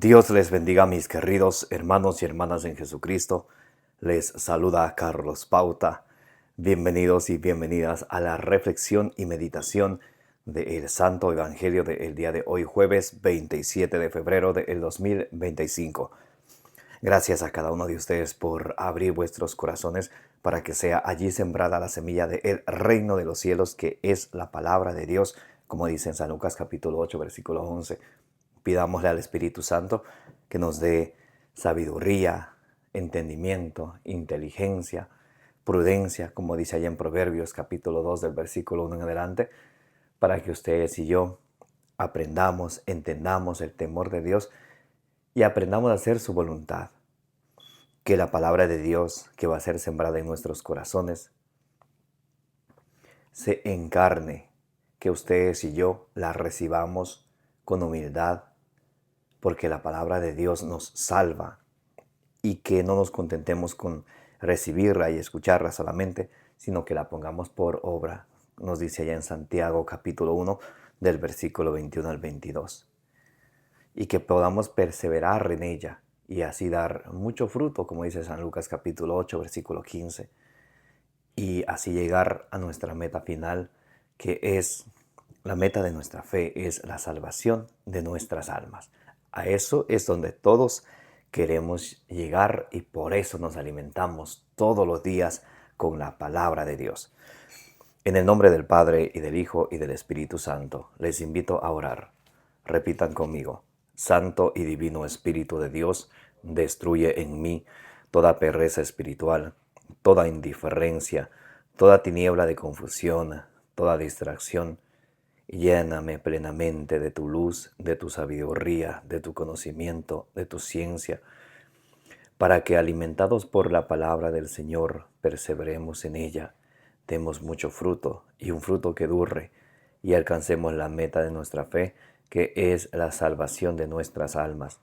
Dios les bendiga, mis queridos hermanos y hermanas en Jesucristo. Les saluda Carlos Pauta. Bienvenidos y bienvenidas a la reflexión y meditación del Santo Evangelio del día de hoy, jueves 27 de febrero del 2025. Gracias a cada uno de ustedes por abrir vuestros corazones para que sea allí sembrada la semilla del reino de los cielos, que es la palabra de Dios, como dice en San Lucas capítulo 8, versículo 11. Pidámosle al Espíritu Santo que nos dé sabiduría, entendimiento, inteligencia, prudencia, como dice allá en Proverbios capítulo 2 del versículo 1 en adelante, para que ustedes y yo aprendamos, entendamos el temor de Dios y aprendamos a hacer su voluntad. Que la palabra de Dios, que va a ser sembrada en nuestros corazones, se encarne, que ustedes y yo la recibamos con humildad, porque la palabra de Dios nos salva, y que no nos contentemos con recibirla y escucharla solamente, sino que la pongamos por obra. Nos dice allá en Santiago capítulo 1 del versículo 21 al 22. Y que podamos perseverar en ella y así dar mucho fruto, como dice San Lucas capítulo 8 versículo 15. Y así llegar a nuestra meta final, que es la meta de nuestra fe, es la salvación de nuestras almas. A eso es donde todos queremos llegar, y por eso nos alimentamos todos los días con la palabra de Dios. En el nombre del Padre, y del Hijo, y del Espíritu Santo, les invito a orar. Repitan conmigo: Santo y Divino Espíritu de Dios, destruye en mí toda pereza espiritual, toda indiferencia, toda tiniebla de confusión, toda distracción. Lléname plenamente de tu luz, de tu sabiduría, de tu conocimiento, de tu ciencia, para que, alimentados por la palabra del Señor, perseveremos en ella, demos mucho fruto, y un fruto que dure, y alcancemos la meta de nuestra fe, que es la salvación de nuestras almas.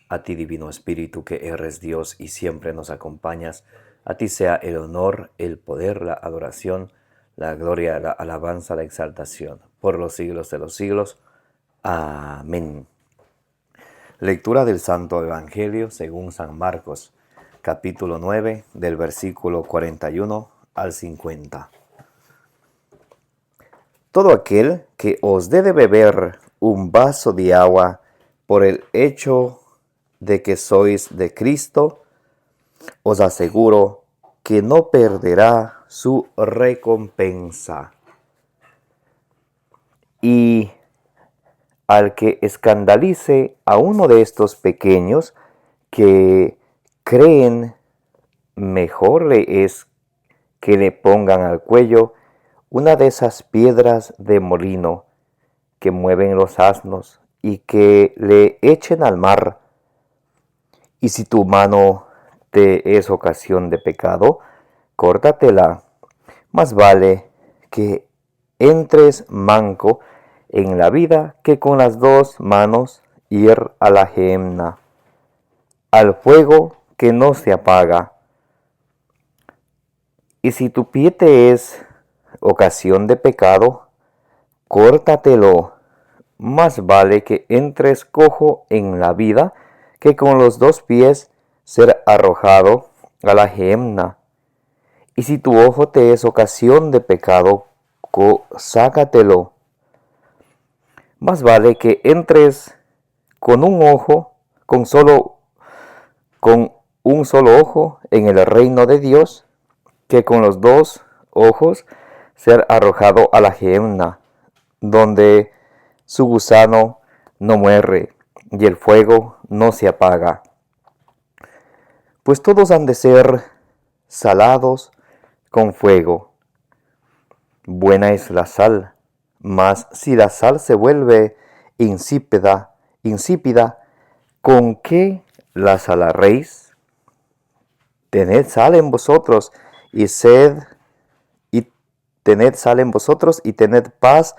A ti, Divino Espíritu, que eres Dios y siempre nos acompañas, a ti sea el honor, el poder, la adoración, la gloria, la alabanza, la exaltación, por los siglos de los siglos. Amén. Lectura del Santo Evangelio según San Marcos, capítulo 9, del versículo 41 al 50. Todo aquel que os dé de beber un vaso de agua por el hecho de que sois de Cristo, os aseguro que no perderá su recompensa. Y al que escandalice a uno de estos pequeños que creen, mejor le es que le pongan al cuello una de esas piedras de molino que mueven los asnos y que le echen al mar. Y si tu mano te es ocasión de pecado, córtatela. Más vale que entres manco en la vida que con las dos manos ir a la gehenna, al fuego que no se apaga. Y si tu pie te es ocasión de pecado, córtatelo. Más vale que entres cojo en la vida que con los dos pies ser arrojado a la gehenna. Y si tu ojo te es ocasión de pecado, sácatelo. Más vale que entres con un ojo, con un solo ojo en el reino de Dios, que con los dos ojos ser arrojado a la gehenna, donde su gusano no muere y el fuego no se apaga. Pues todos han de ser salados con fuego. Buena es la sal, mas si la sal se vuelve insípida, ¿con qué la salaréis? Tened sal en vosotros y tened sal en vosotros y tened paz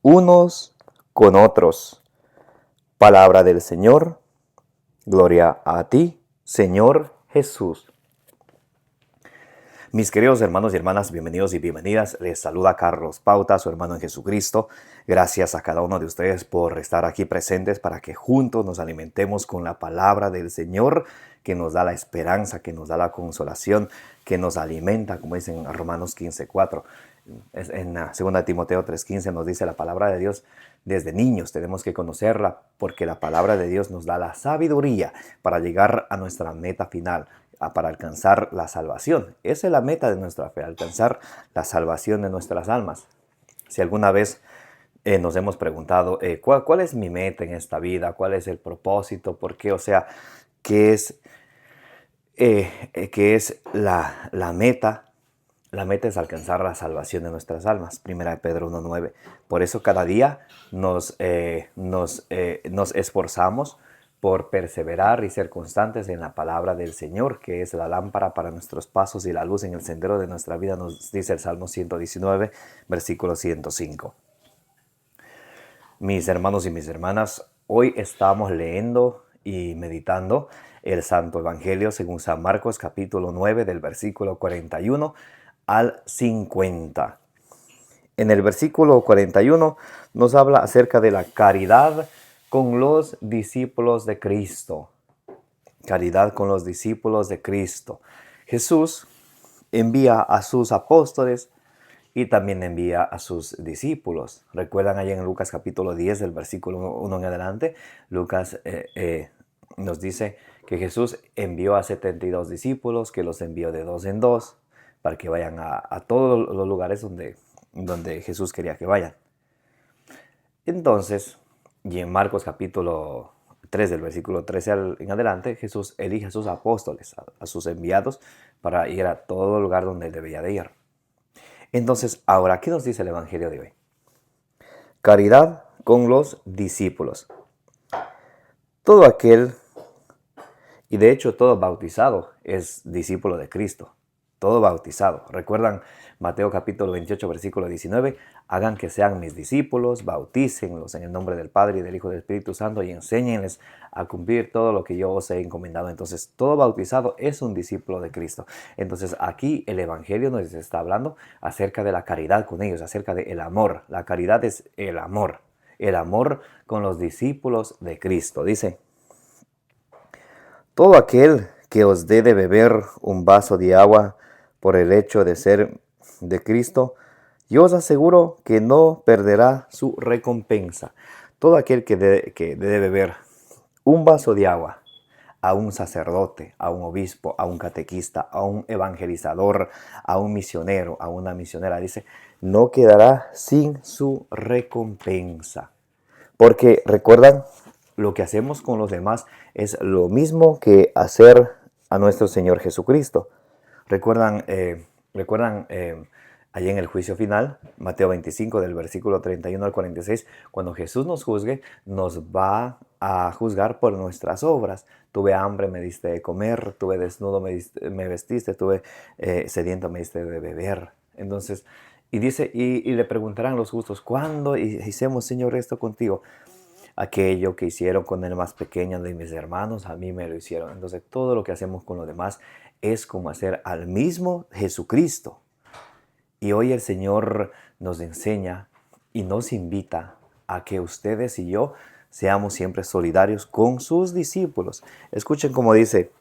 unos con otros. Palabra del Señor. Gloria a ti, Señor Jesús. Mis queridos hermanos y hermanas, bienvenidos y bienvenidas. Les saluda Carlos Pauta, su hermano en Jesucristo. Gracias a cada uno de ustedes por estar aquí presentes para que juntos nos alimentemos con la palabra del Señor, que nos da la esperanza, que nos da la consolación, que nos alimenta, como dicen en Romanos 15:4. En 2 Timoteo 3:15 nos dice la palabra de Dios. Desde niños tenemos que conocerla porque la palabra de Dios nos da la sabiduría para llegar a nuestra meta final, para alcanzar la salvación. Esa es la meta de nuestra fe, alcanzar la salvación de nuestras almas. Si alguna vez nos hemos preguntado, ¿cuál es mi meta en esta vida? ¿Cuál es el propósito? ¿Por qué? O sea, ¿qué es la meta? La meta es alcanzar la salvación de nuestras almas. 1 Pedro 1:9. Por eso cada día nos esforzamos por perseverar y ser constantes en la palabra del Señor, que es la lámpara para nuestros pasos y la luz en el sendero de nuestra vida, nos dice el Salmo 119, versículo 105. Mis hermanos y mis hermanas, hoy estamos leyendo y meditando el Santo Evangelio según San Marcos, capítulo 9, del versículo 41 al 50. En el versículo 41 nos habla acerca de la caridad con los discípulos de Cristo. Caridad con los discípulos de Cristo. Jesús envía a sus apóstoles y también envía a sus discípulos. ¿Recuerdan ahí en Lucas capítulo 10, del versículo 1 en adelante? Lucas nos dice que Jesús envió a 72 discípulos, que los envió de dos en dos, para que vayan a todos los lugares donde Jesús quería que vayan. Entonces, y en Marcos capítulo 3, del versículo 13 en adelante, Jesús elige a sus apóstoles, a sus enviados, para ir a todo lugar donde debía de ir. Entonces, ahora, ¿qué nos dice el Evangelio de hoy? Caridad con los discípulos. Todo aquel, y de hecho todo bautizado, es discípulo de Cristo. Todo bautizado. ¿Recuerdan Mateo capítulo 28, versículo 19? Hagan que sean mis discípulos, bautícenlos en el nombre del Padre y del Hijo y del Espíritu Santo y enséñenles a cumplir todo lo que yo os he encomendado. Entonces, todo bautizado es un discípulo de Cristo. Entonces, aquí el Evangelio nos está hablando acerca de la caridad con ellos, acerca del amor. La caridad es el amor con los discípulos de Cristo. Dice, todo aquel que os dé de beber un vaso de agua por el hecho de ser de Cristo, yo os aseguro que no perderá su recompensa. Todo aquel que debe beber un vaso de agua a un sacerdote, a un obispo, a un catequista, a un evangelizador, a un misionero, a una misionera, dice, no quedará sin su recompensa. Porque recuerdan, lo que hacemos con los demás es lo mismo que hacer a nuestro Señor Jesucristo. Recuerdan allí en el juicio final, Mateo 25, del versículo 31 al 46, cuando Jesús nos juzgue, nos va a juzgar por nuestras obras. Tuve hambre, me diste de comer, tuve desnudo, me vestiste, tuve sediento, me diste de beber. Entonces, y dice, y le preguntarán los justos, ¿cuándo hicimos, Señor, esto contigo? Aquello que hicieron con el más pequeño de mis hermanos, a mí me lo hicieron. Entonces, todo lo que hacemos con los demás es como hacer al mismo Jesucristo. Y hoy el Señor nos enseña y nos invita a que ustedes y yo seamos siempre solidarios con sus discípulos. Escuchen cómo dice,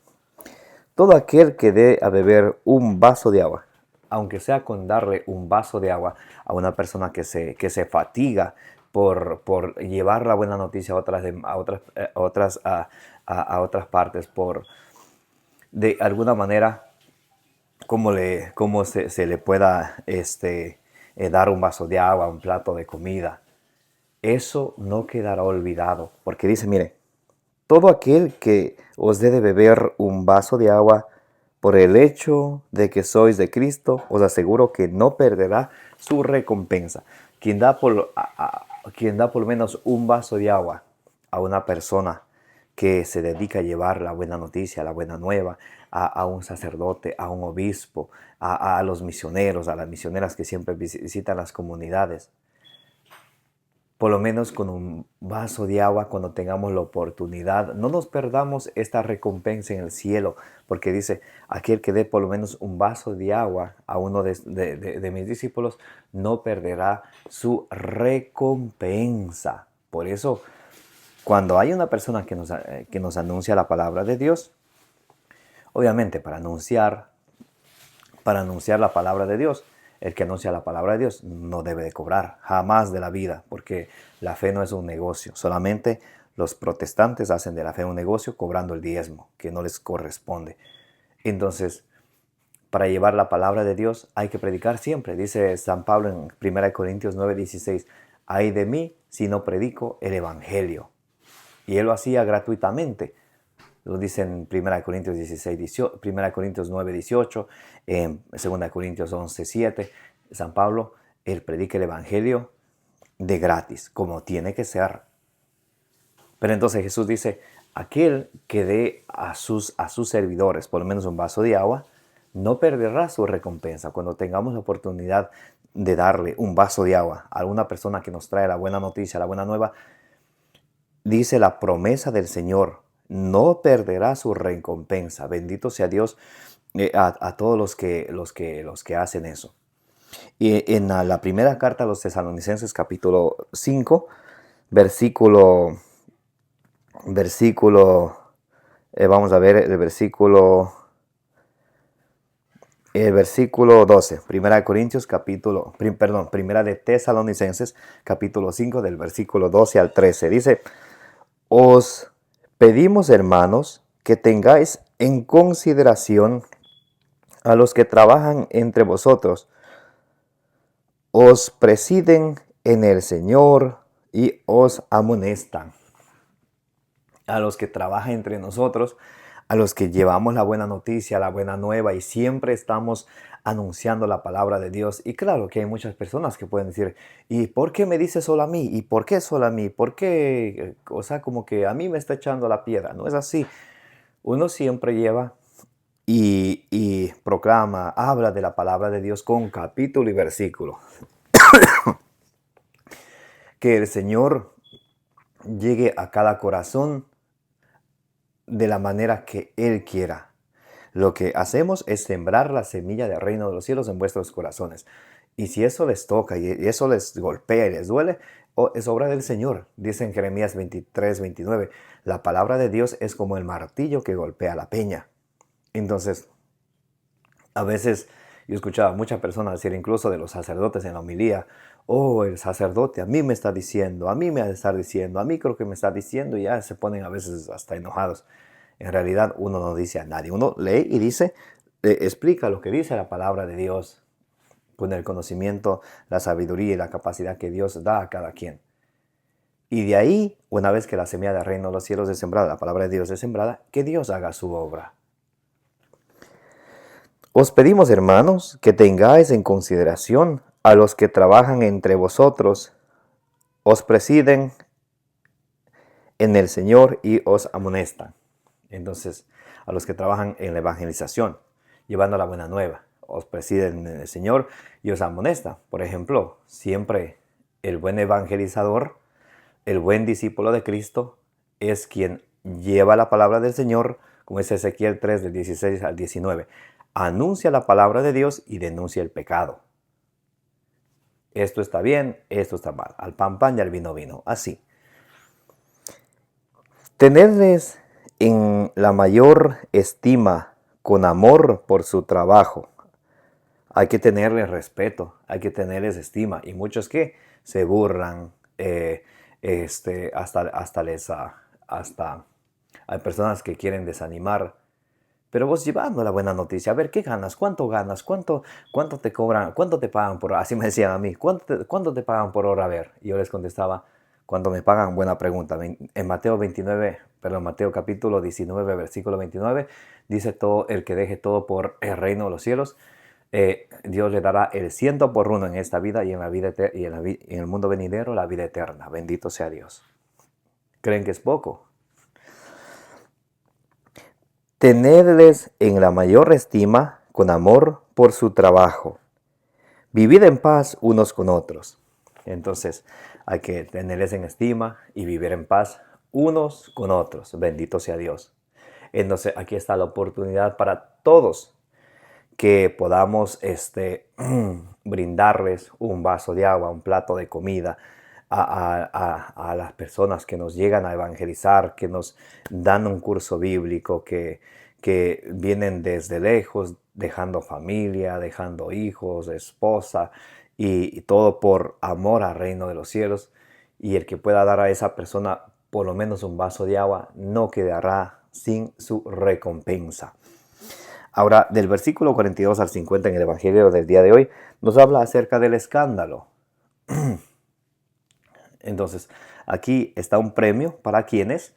todo aquel que dé a beber un vaso de agua, aunque sea con darle un vaso de agua a una persona que se fatiga por llevar la buena noticia a otras partes, por de alguna manera, cómo se le pueda dar un vaso de agua, un plato de comida. Eso no quedará olvidado, porque dice, mire, todo aquel que os dé de beber un vaso de agua por el hecho de que sois de Cristo, os aseguro que no perderá su recompensa. Quien da por lo menos un vaso de agua a una persona que se dedica a llevar la buena noticia, la buena nueva, a un sacerdote, a un obispo, a los misioneros, a las misioneras que siempre visitan las comunidades. por lo menos con un vaso de agua cuando tengamos la oportunidad. No nos perdamos esta recompensa en el cielo, porque dice, aquel que dé por lo menos un vaso de agua a uno de mis discípulos, no perderá su recompensa. Por eso, cuando hay una persona que nos anuncia la palabra de Dios, obviamente para anunciar la palabra de Dios, el que anuncia la palabra de Dios no debe de cobrar jamás de la vida, porque la fe no es un negocio. Solamente los protestantes hacen de la fe un negocio cobrando el diezmo, que no les corresponde. Entonces, para llevar la palabra de Dios hay que predicar siempre. Dice San Pablo en 1 Corintios 9:16, ay de mí si no predico el evangelio. Y él lo hacía gratuitamente. Lo dice en 1 Corintios 1 Corintios 9:18, en 2 Corintios 11:7. San Pablo, él predica el evangelio de gratis, como tiene que ser. Pero entonces Jesús dice, aquel que dé a sus servidores por lo menos un vaso de agua, no perderá su recompensa. Cuando tengamos la oportunidad de darle un vaso de agua a alguna persona que nos trae la buena noticia, la buena nueva, dice la promesa del Señor, no perderá su recompensa. Bendito sea Dios a todos los que hacen eso. Y en la primera carta a los Tesalonicenses, capítulo 5, versículo, vamos a ver el versículo 12, primera de Tesalonicenses, capítulo 5, del versículo 12 al 13, dice, os pedimos, hermanos, que tengáis en consideración a los que trabajan entre vosotros, os presiden en el Señor y os amonestan. A los que trabajan entre nosotros, a los que llevamos la buena noticia, la buena nueva y siempre estamos anunciando la palabra de Dios. Y claro que hay muchas personas que pueden decir, ¿y por qué me dice solo a mí? ¿Y por qué solo a mí? ¿Por qué? O sea, como que a mí me está echando la piedra. No es así. Uno siempre lleva y proclama, habla de la palabra de Dios con capítulo y versículo. Que el Señor llegue a cada corazón de la manera que Él quiera. Lo que hacemos es sembrar la semilla del reino de los cielos en vuestros corazones. Y si eso les toca y eso les golpea y les duele, es obra del Señor. Dice en Jeremías 23:29, la palabra de Dios es como el martillo que golpea la peña. Entonces, a veces yo escuchaba a muchas personas decir, incluso de los sacerdotes en la homilía, oh, el sacerdote a mí me está diciendo, a mí me ha de estar diciendo, a mí creo que me está diciendo, y ya se ponen a veces hasta enojados. En realidad uno no dice a nadie, uno lee y dice, explica lo que dice la palabra de Dios, con el conocimiento, la sabiduría y la capacidad que Dios da a cada quien. Y de ahí, una vez que la semilla del reino de los cielos es sembrada, la palabra de Dios es sembrada, que Dios haga su obra. Os pedimos, hermanos, que tengáis en consideración a los que trabajan entre vosotros, os presiden en el Señor y os amonestan. Entonces, a los que trabajan en la evangelización, llevando la buena nueva, os presiden en el Señor y os amonestan. Por ejemplo, siempre el buen evangelizador, el buen discípulo de Cristo, es quien lleva la palabra del Señor, como es Ezequiel 3, del 16 al 19. Anuncia la palabra de Dios y denuncia el pecado. Esto está bien, esto está mal. Al pan, pan y al vino, vino. Así. Tenerles en la mayor estima, con amor por su trabajo. Hay que tenerles respeto, hay que tenerles estima. Y muchos que se burlan, hasta hay personas que quieren desanimar. Pero vos llevando la buena noticia, a ver, ¿qué ganas? ¿Cuánto ganas? ¿Cuánto te cobran? ¿Cuánto te pagan por hora? Así me decían a mí, ¿cuánto te pagan por hora? A ver, y yo les contestaba, ¿cuánto me pagan? Buena pregunta. En Mateo capítulo 19, versículo 29, dice, todo el que deje todo por el reino de los cielos, Dios le dará el 100 por 1 en esta vida y en el mundo venidero la vida eterna. Bendito sea Dios. ¿Creen que es poco? Tenedles en la mayor estima, con amor por su trabajo. Vivid en paz unos con otros. Entonces hay que tenerles en estima y vivir en paz unos con otros. Bendito sea Dios. Entonces aquí está la oportunidad para todos que podamos brindarles un vaso de agua, un plato de comida a las personas que nos llegan a evangelizar, que nos dan un curso bíblico, que vienen desde lejos, dejando familia, dejando hijos, esposa, y todo por amor al reino de los cielos. Y el que pueda dar a esa persona por lo menos un vaso de agua no quedará sin su recompensa. Ahora, del versículo 42 al 50 en el Evangelio del día de hoy, nos habla acerca del escándalo. Entonces, aquí está un premio para quienes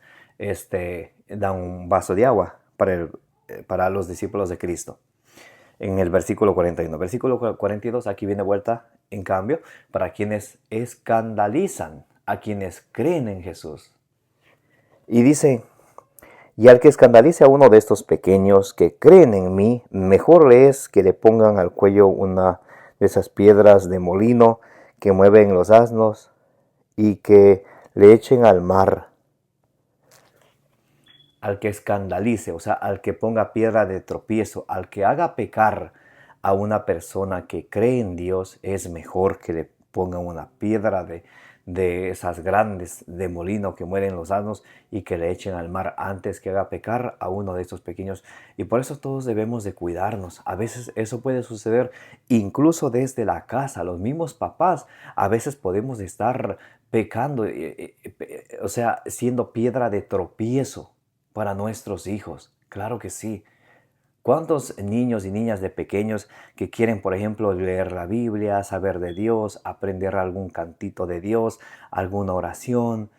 dan un vaso de agua para los discípulos de Cristo. En el versículo 41. Versículo 42, aquí viene vuelta, en cambio, para quienes escandalizan, a quienes creen en Jesús. Y dice: y al que escandalice a uno de estos pequeños que creen en mí, mejor le es que le pongan al cuello una de esas piedras de molino que mueven los asnos y que le echen al mar. Al que escandalice, o sea, al que ponga piedra de tropiezo, al que haga pecar a una persona que cree en Dios, es mejor que le pongan una piedra de esas grandes de molino que mueren los asnos y que le echen al mar antes que haga pecar a uno de estos pequeños. Y por eso todos debemos de cuidarnos. A veces eso puede suceder incluso desde la casa. Los mismos papás a veces podemos estar pecando, o sea, siendo piedra de tropiezo para nuestros hijos. Claro que sí. ¿Cuántos niños y niñas de pequeños que quieren, por ejemplo, leer la Biblia, saber de Dios, aprender algún cantito de Dios, alguna oración,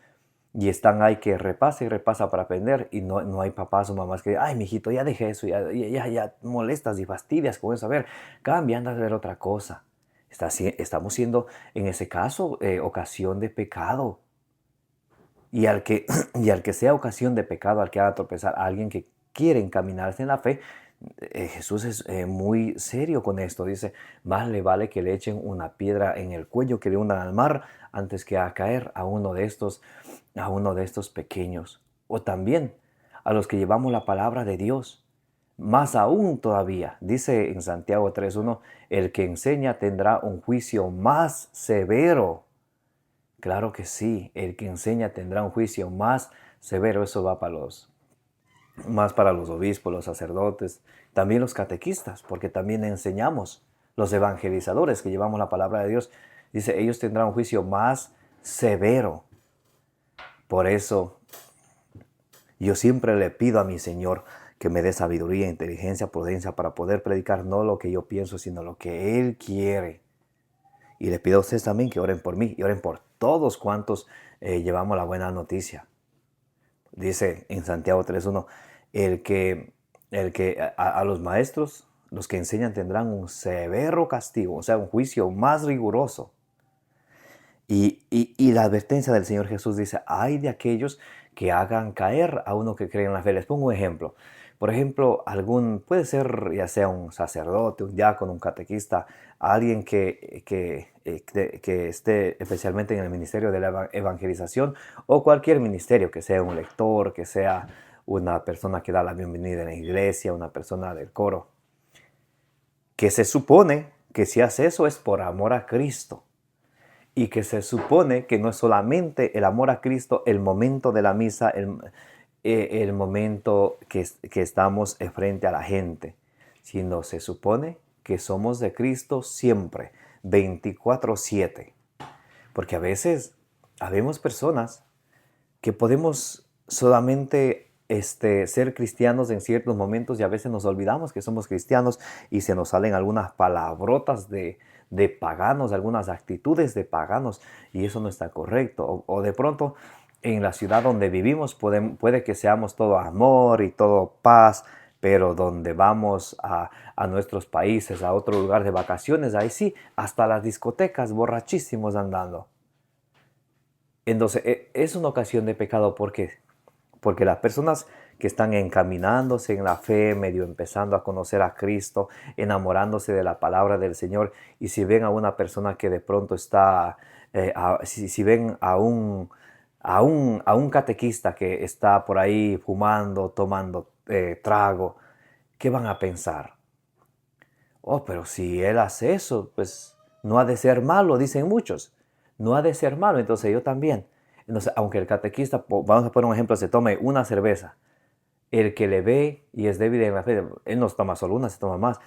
y están ahí que repasa y repasa para aprender, y no hay papás o mamás que, ay, mijito, ya dejé eso, ya molestas y fastidias con eso, a ver, cambia, anda a ver otra cosa. Estamos siendo, en ese caso, ocasión de pecado. Y al que sea ocasión de pecado, al que haga tropezar a alguien que quiere encaminarse en la fe, Jesús es muy serio con esto. Dice, más le vale que le echen una piedra en el cuello, que le hundan al mar, antes que a caer a uno de estos pequeños. O también a los que llevamos la palabra de Dios. Más aún todavía, dice en Santiago 3:1, el que enseña tendrá un juicio más severo. Claro que sí, el que enseña tendrá un juicio más severo. Eso va más para los obispos, los sacerdotes, también los catequistas, porque también enseñamos, los evangelizadores que llevamos la palabra de Dios. Dice, ellos tendrán un juicio más severo. Por eso, yo siempre le pido a mi Señor que me dé sabiduría, inteligencia, prudencia para poder predicar no lo que yo pienso, sino lo que Él quiere. Y le pido a ustedes también que oren por mí y oren por todos cuantos llevamos la buena noticia. Dice en Santiago 3:1, el que a los maestros, los que enseñan tendrán un severo castigo, o sea, un juicio más riguroso. Y la advertencia del Señor Jesús dice, ay de aquellos que hagan caer a uno que cree en la fe. Les pongo un ejemplo. Por ejemplo, puede ser ya sea un sacerdote, un diácono, un catequista, alguien que esté especialmente en el ministerio de la evangelización o cualquier ministerio, que sea un lector, que sea una persona que da la bienvenida en la iglesia, una persona del coro, que se supone que si hace eso es por amor a Cristo. Y que se supone que no es solamente el amor a Cristo, el momento de la misa, el momento que estamos frente a la gente, sino se supone que somos de Cristo siempre, 24/7. Porque a veces habemos personas que podemos solamente ser cristianos en ciertos momentos y a veces nos olvidamos que somos cristianos y se nos salen algunas palabrotas de paganos, algunas actitudes de paganos, y eso no está correcto. O de pronto en la ciudad donde vivimos puede que seamos todo amor y todo paz, pero donde vamos a nuestros países, a otro lugar de vacaciones, ahí sí, hasta las discotecas, borrachísimos andando. Entonces, es una ocasión de pecado. ¿Por qué? Porque las personas que están encaminándose en la fe, medio empezando a conocer a Cristo, enamorándose de la palabra del Señor, y si ven a una persona que de pronto está si ven a un catequista que está por ahí fumando, tomando trago, ¿qué van a pensar? Oh, pero si él hace eso, pues no ha de ser malo, dicen muchos. No ha de ser malo, entonces yo también. Entonces, aunque el catequista, vamos a poner un ejemplo, se tome una cerveza, el que le ve y es débil en la fe, él no toma solo una, se toma más.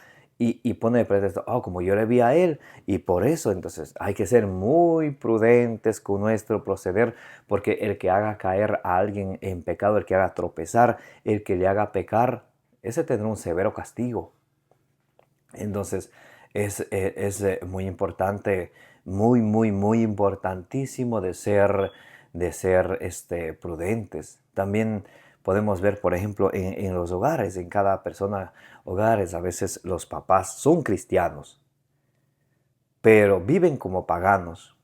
Y pone de pretexto, oh, como yo le vi a él, y por eso, entonces hay que ser muy prudentes con nuestro proceder, porque el que haga caer a alguien en pecado, el que haga tropezar, el que le haga pecar, ese tendrá un severo castigo. Entonces, es muy importante, muy importantísimo de ser prudentes. También podemos ver, por ejemplo, en los hogares, en cada persona, hogares, a veces los papás son cristianos, pero viven como paganos,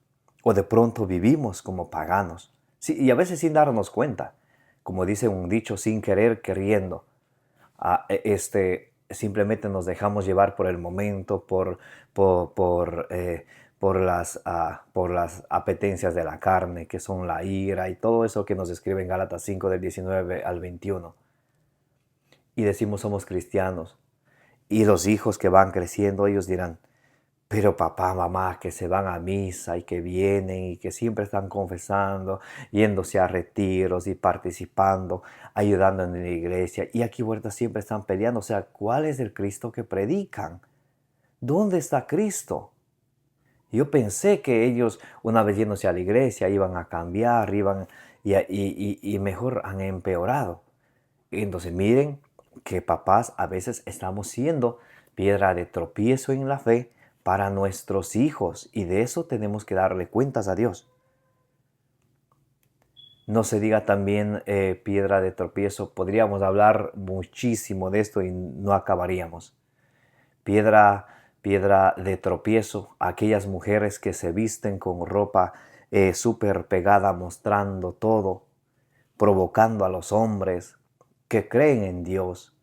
o de pronto vivimos como paganos, sí, y a veces sin darnos cuenta, como dice un dicho, sin querer, queriendo. Simplemente nos dejamos llevar por el momento, por, por, eh, por las apetencias de la carne, que son la ira y todo eso que nos describe en Gálatas 5 del 19 al 21. Y decimos somos cristianos. Y los hijos que van creciendo, ellos dirán, pero papá, mamá, que se van a misa y que vienen y que siempre están confesando, yéndose a retiros y participando, ayudando en la iglesia. Y aquí vuelta siempre están peleando. O sea, ¿cuál es el Cristo que predican? ¿Dónde está Cristo? Yo pensé que ellos, una vez yéndose a la iglesia, iban a cambiar, y mejor han empeorado. Entonces miren que papás a veces estamos siendo piedra de tropiezo en la fe para nuestros hijos y de eso tenemos que darle cuentas a Dios. No se diga también piedra de tropiezo, podríamos hablar muchísimo de esto y no acabaríamos. Piedra de tropiezo, aquellas mujeres que se visten con ropa súper pegada, mostrando todo, provocando a los hombres que creen en Dios,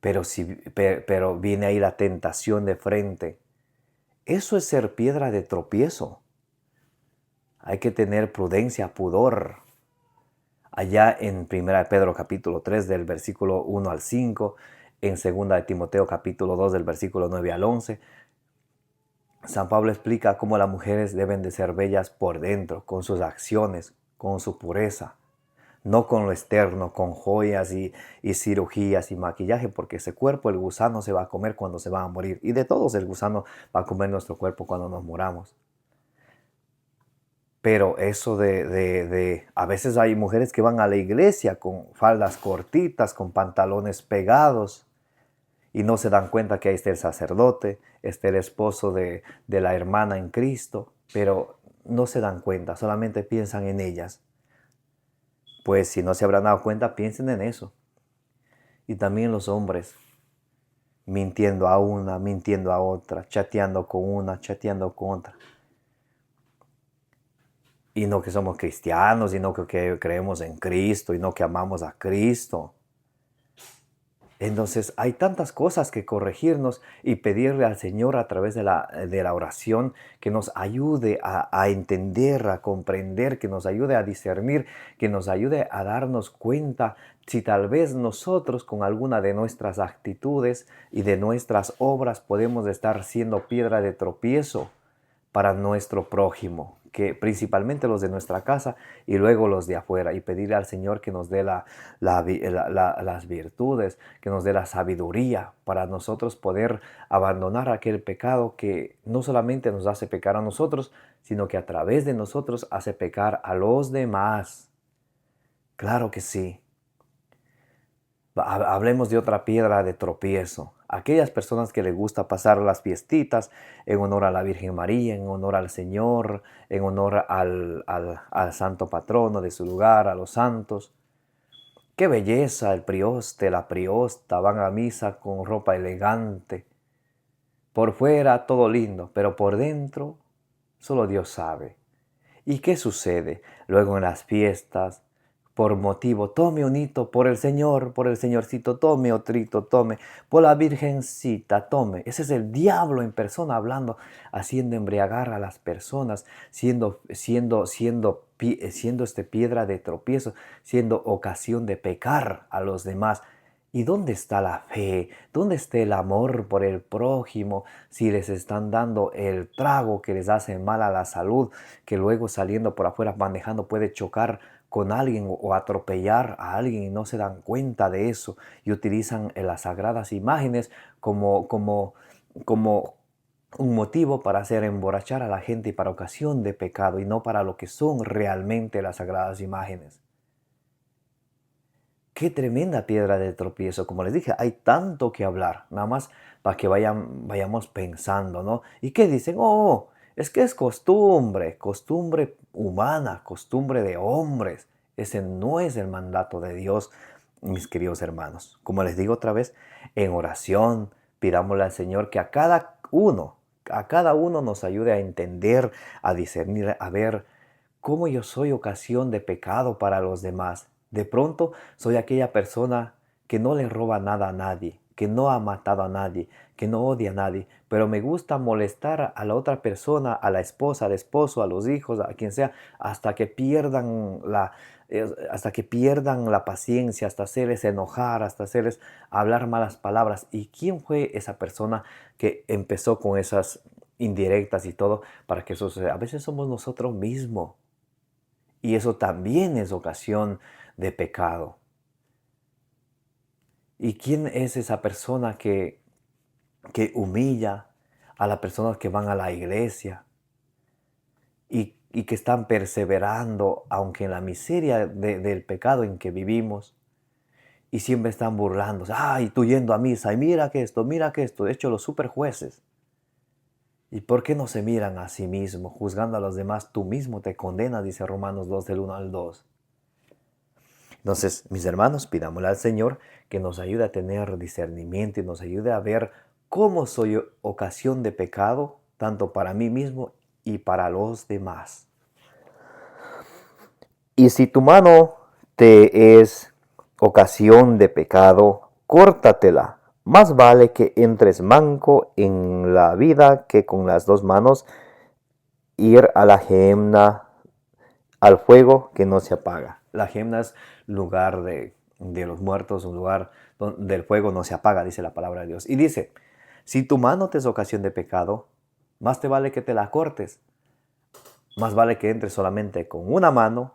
pero viene ahí la tentación de frente. Eso es ser piedra de tropiezo. Hay que tener prudencia, pudor. Allá en 1 Pedro capítulo 3 del versículo 1 al 5, en 2 de Timoteo capítulo 2 del versículo 9 al 11, San Pablo explica cómo las mujeres deben de ser bellas por dentro, con sus acciones, con su pureza, no con lo externo, con joyas y cirugías y maquillaje, porque ese cuerpo el gusano se va a comer cuando se va a morir. Y de todos el gusano va a comer nuestro cuerpo cuando nos muramos. Pero eso a veces hay mujeres que van a la iglesia con faldas cortitas, con pantalones pegados, y no se dan cuenta que ahí está el sacerdote, está el esposo de la hermana en Cristo, pero no se dan cuenta, solamente piensan en ellas. Pues si no se habrán dado cuenta, piensen en eso. Y también los hombres, mintiendo a una, mintiendo a otra, chateando con una, chateando con otra. Y no que somos cristianos, y no que creemos en Cristo, y no que amamos a Cristo. Entonces hay tantas cosas que corregirnos y pedirle al Señor a través de la oración que nos ayude a entender, a comprender, que nos ayude a discernir, que nos ayude a darnos cuenta si tal vez nosotros con alguna de nuestras actitudes y de nuestras obras podemos estar siendo piedra de tropiezo para nuestro prójimo, que principalmente los de nuestra casa y luego los de afuera, y pedirle al Señor que nos dé las virtudes, que nos dé la sabiduría para nosotros poder abandonar aquel pecado que no solamente nos hace pecar a nosotros, sino que a través de nosotros hace pecar a los demás. Claro que sí. Hablemos de otra piedra de tropiezo. Aquellas personas que les gusta pasar las fiestitas en honor a la Virgen María, en honor al Señor, en honor al santo patrono de su lugar, a los santos. Qué belleza, el prioste, la priosta van a misa con ropa elegante. Por fuera todo lindo, pero por dentro solo Dios sabe. ¿Y qué sucede luego en las fiestas? por motivo, tome un hito por el Señor, por el Señorcito, tome otrito, tome, por la Virgencita, tome. Ese es el diablo en persona hablando, haciendo embriagar a las personas, siendo piedra de tropiezo, siendo ocasión de pecar a los demás. ¿Y dónde está la fe? ¿Dónde está el amor por el prójimo? Si les están dando el trago que les hace mal a la salud, que luego saliendo por afuera manejando puede chocar con alguien o atropellar a alguien y no se dan cuenta de eso y utilizan las sagradas imágenes como un motivo para hacer emborrachar a la gente y para ocasión de pecado y no para lo que son realmente las sagradas imágenes. Qué tremenda piedra de tropiezo. Como les dije, hay tanto que hablar, nada más para que vayamos pensando, ¿no? ¿Y qué dicen? Oh, es que es costumbre, costumbre humana, costumbre de hombres. Ese no es el mandato de Dios, mis queridos hermanos. Como les digo otra vez, en oración, pidámosle al Señor que a cada uno nos ayude a entender, a discernir, a ver cómo yo soy ocasión de pecado para los demás. De pronto soy aquella persona que no le roba nada a nadie, que no ha matado a nadie, que no odia a nadie, pero me gusta molestar a la otra persona, a la esposa, al esposo, a los hijos, a quien sea, hasta que pierdan la paciencia, hasta hacerles enojar, hasta hacerles hablar malas palabras. ¿Y quién fue esa persona que empezó con esas indirectas y todo para que eso suceda? A veces somos nosotros mismos. Y eso también es ocasión de pecado. ¿Y quién es esa persona que humilla a las personas que van a la iglesia y que están perseverando, aunque en la miseria del pecado en que vivimos, y siempre están burlándose? Ay, tú yendo a misa, y mira que esto, de hecho los superjueces. ¿Y por qué no se miran a sí mismos, juzgando a los demás? Tú mismo te condenas, dice Romanos 2 del 1 al 2. Entonces, mis hermanos, pidámosle al Señor que nos ayude a tener discernimiento y nos ayude a ver cómo soy ocasión de pecado, tanto para mí mismo y para los demás. Y si tu mano te es ocasión de pecado, córtatela. Más vale que entres manco en la vida que con las dos manos ir a la gehenna, al fuego que no se apaga. La gehenna es lugar de los muertos, un lugar donde el fuego no se apaga, dice la palabra de Dios. Y dice, si tu mano te es ocasión de pecado, más te vale que te la cortes. Más vale que entres solamente con una mano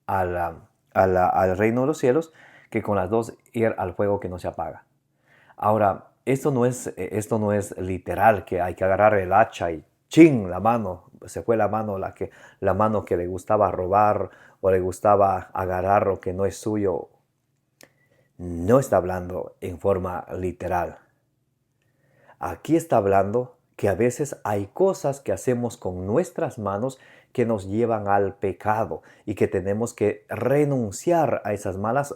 al reino de los cielos que con las dos ir al fuego que no se apaga. Ahora, esto no es literal, que hay que agarrar el hacha y ¡chin! La mano, se fue la mano que le gustaba robar o le gustaba agarrar lo que no es suyo. No está hablando en forma literal. Aquí está hablando que a veces hay cosas que hacemos con nuestras manos que nos llevan al pecado y que tenemos que renunciar a esas malas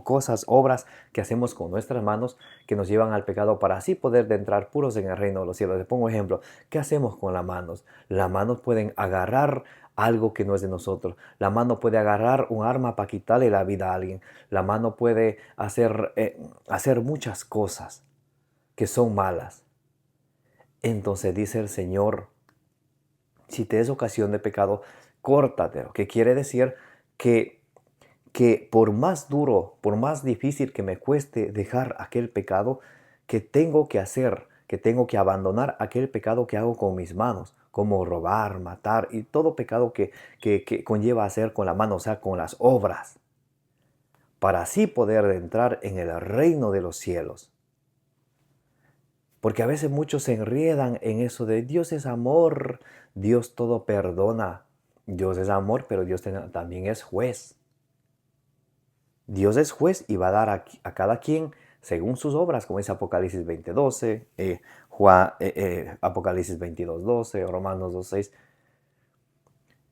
cosas, obras que hacemos con nuestras manos que nos llevan al pecado para así poder entrar puros en el reino de los cielos. Les pongo un ejemplo. ¿Qué hacemos con las manos? Las manos pueden agarrar algo que no es de nosotros. La mano puede agarrar un arma para quitarle la vida a alguien. La mano puede hacer muchas cosas que son malas. Entonces dice el Señor, si te es ocasión de pecado, córtatelo. Que quiere decir que por más duro, por más difícil que me cueste dejar aquel pecado, que tengo que hacer, que tengo que abandonar aquel pecado que hago con mis manos, como robar, matar y todo pecado que conlleva hacer con la mano, o sea, con las obras, para así poder entrar en el reino de los cielos. Porque a veces muchos se enriedan en eso de Dios es amor, Dios todo perdona. Dios es amor, pero Dios también es juez. Dios es juez y va a dar a cada quien según sus obras, como dice Apocalipsis 20:12, Apocalipsis 22:12, Romanos 2:6.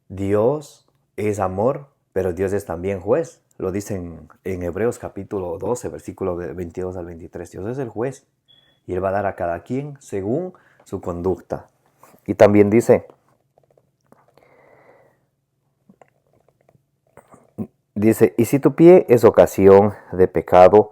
Dios es amor, pero Dios es también juez. Lo dicen en Hebreos capítulo 12, versículo 22 al 23. Dios es el juez. Y Él va a dar a cada quien según su conducta. Y también Dice, y si tu pie es ocasión de pecado,